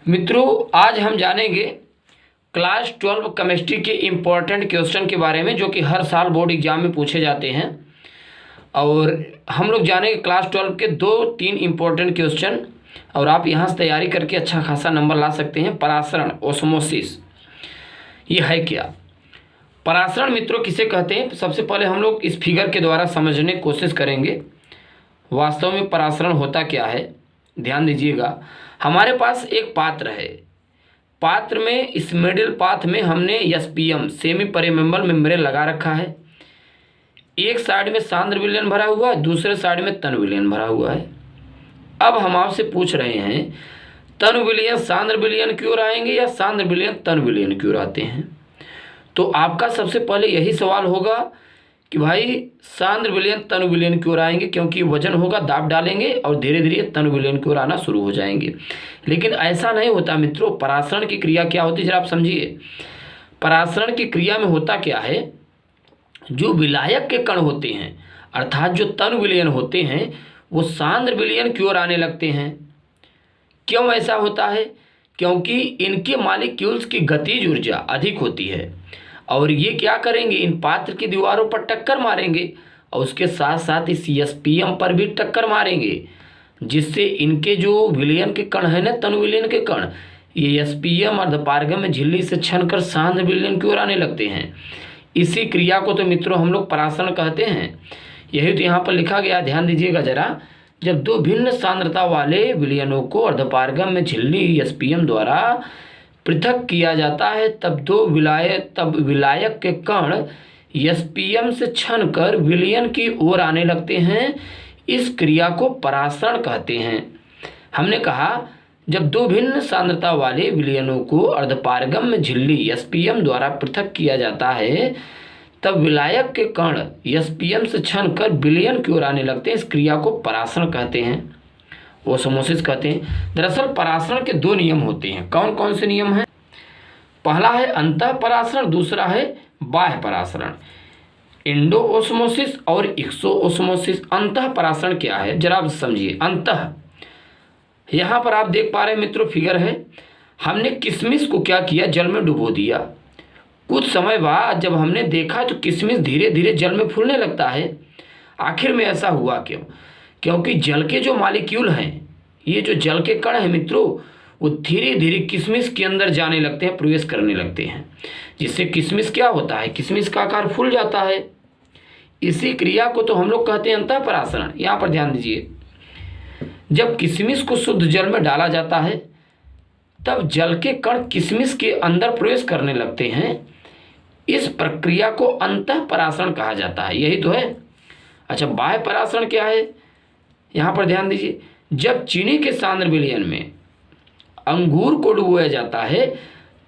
मित्रों, आज हम जानेंगे क्लास 12 केमिस्ट्री के इम्पोर्टेंट क्वेश्चन के बारे में जो कि हर साल बोर्ड एग्जाम में पूछे जाते हैं। और हम लोग जानेंगे क्लास 12 के 2-3 इम्पोर्टेंट क्वेश्चन और आप यहाँ से तैयारी करके अच्छा खासा नंबर ला सकते हैं। परासरण, ओस्मोसिस, ये है क्या? परासरण मित्रों किसे कहते हैं? सबसे पहले हम लोग इस फिगर के द्वारा समझने की कोशिश करेंगे वास्तव में परासरण होता क्या है। ध्यान दीजिएगा, हमारे पास एक पात्र है। पात्र में इस मिडिल पाथ में हमने एसपीएम, सेमी परमेबल मेम्ब्रेन लगा रखा है। एक साइड में सांद्र विलयन भरा हुआ है, दूसरे साइड में तन विलयन भरा हुआ है। अब हम आपसे पूछ रहे हैं, तन विलयन सांद्र विलयन क्यों आएंगे या सांद्र विलयन तन विलयन क्यों आते हैं? तो आपका सबसे पहले यही सवाल होगा कि भाई सांद्र विलयन तन विलयन क्यों आएंगे? क्योंकि वजन होगा, दाब डालेंगे और धीरे धीरे तन विलयन क्यों आना शुरू हो जाएंगे। लेकिन ऐसा नहीं होता मित्रों। परासरण की क्रिया क्या होती है जरा आप समझिए। परासरण की क्रिया में होता क्या है, जो विलायक के कण होते हैं अर्थात जो तन विलयन होते हैं वो सांद्र विलयन की ओर आने लगते हैं। क्यों ऐसा होता है? क्योंकि इनके मॉलिक्यूल्स की गतिज ऊर्जा अधिक होती है और ये क्या करेंगे, इन पात्र की दीवारों पर टक्कर मारेंगे और उसके साथ साथ इस एसपीएम पर भी टक्कर मारेंगे, जिससे इनके जो विलयन के कण है ना, तन विलयन के कण, ये एसपीएम अर्धपारगम में झिल्ली से छनकर सांद्र विलयन की ओर आने लगते हैं। इसी क्रिया को तो मित्रों हम लोग परासरण कहते हैं। यही तो यहाँ पर लिखा गया, ध्यान दीजिएगा जरा। जब दो भिन्न सांद्रता वाले विलयनों को अर्धपारगम में झिल्ली एसपीएम द्वारा पृथक किया जाता है तब विलायक के कण एसपीएम से छनकर विलयन की ओर आने लगते हैं। इस क्रिया को परासरण कहते हैं। हमने कहा जब दो भिन्न सांद्रता वाले विलयनों को अर्धपारगम में झिल्ली एसपीएम द्वारा पृथक किया जाता है तब विलायक के कण एसपीएम से छनकर विलयन की ओर आने लगते हैं। इस क्रिया को परासरण कहते हैं, ओस्मोसिस कहते हैं। दरअसल परासरण के 2 नियम होते हैं। कौन कौन से नियम हैं? पहला है अंतः परासरण, दूसरा है बाह्य परासरण। इंडो ओस्मोसिस और एक्सो ओस्मोसिस। अंतः परासरण क्या है जरा आप समझिए। अंतः, यहाँ पर आप देख पा रहे हैं मित्रों, फिगर है। हमने किशमिश को क्या किया, जल में डुबो दिया। कुछ समय बाद जब हमने देखा तो किशमिश धीरे धीरे जल में फूलने लगता है। आखिर में ऐसा हुआ क्यों? क्योंकि जल के जो मॉलिक्यूल हैं, ये जो जल के कण हैं मित्रों, वो धीरे धीरे किशमिश के अंदर जाने लगते हैं, प्रवेश करने लगते हैं, जिससे किशमिश क्या होता है, किशमिश का आकार फूल जाता है। इसी क्रिया को तो हम लोग कहते हैं अंतः परासरण। यहाँ पर ध्यान दीजिए, जब किशमिश को शुद्ध जल में डाला जाता है तब जल के कण किशमिश के अंदर प्रवेश करने लगते हैं। इस प्रक्रिया को अंतः परासरण कहा जाता है। यही तो है। अच्छा, बाह्य परासरण क्या है? यहाँ पर ध्यान दीजिए, जब चीनी के सांद्र विलयन में अंगूर को डुबोया जाता है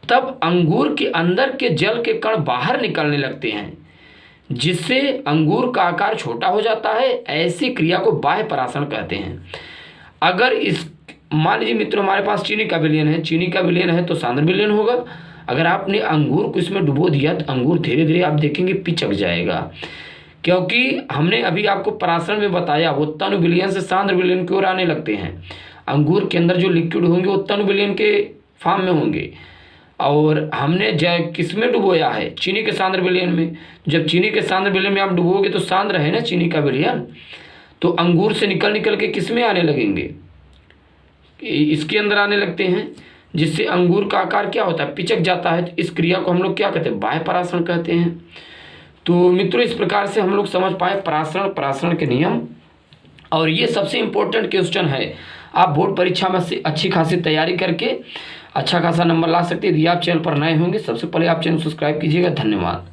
तब अंगूर के अंदर के जल के कण बाहर निकलने लगते हैं, जिससे अंगूर का आकार छोटा हो जाता है। ऐसी क्रिया को बाह्य परासरण कहते हैं। अगर इस मान लीजिए मित्रों हमारे पास चीनी का विलयन है, चीनी का विलयन है तो सांद्र विलयन होगा। अगर आपने अंगूर को इसमें डुबो दिया तो अंगूर धीरे धीरे आप देखेंगे पिचक जाएगा, क्योंकि हमने अभी आपको परासरण में बताया वो तन विलयन से सांद्र विलयन की ओर आने लगते हैं। अंगूर के अंदर जो लिक्विड होंगे वो तन विलयन के फॉर्म में होंगे और हमने किसमें डुबोया है, चीनी के सांद्र विलयन में। जब चीनी के सांद्र विलयन में आप डुबोगे तो सांद्र है ना चीनी का विलयन, तो अंगूर से निकल के किसमें आने लगेंगे, इसके अंदर आने लगते हैं, जिससे अंगूर का आकार क्या होता है, पिचक जाता है। तो इस क्रिया को हम लोग क्या कहते हैं, बाह्य परासरण कहते हैं। तो मित्रों इस प्रकार से हम लोग समझ पाए परासरण के नियम। और ये सबसे इम्पोर्टेंट क्वेश्चन है। आप बोर्ड परीक्षा में से अच्छी खासी तैयारी करके अच्छा खासा नंबर ला सकते हैं। यदि आप चैनल पर नए होंगे, सबसे पहले आप चैनल सब्सक्राइब कीजिएगा। धन्यवाद।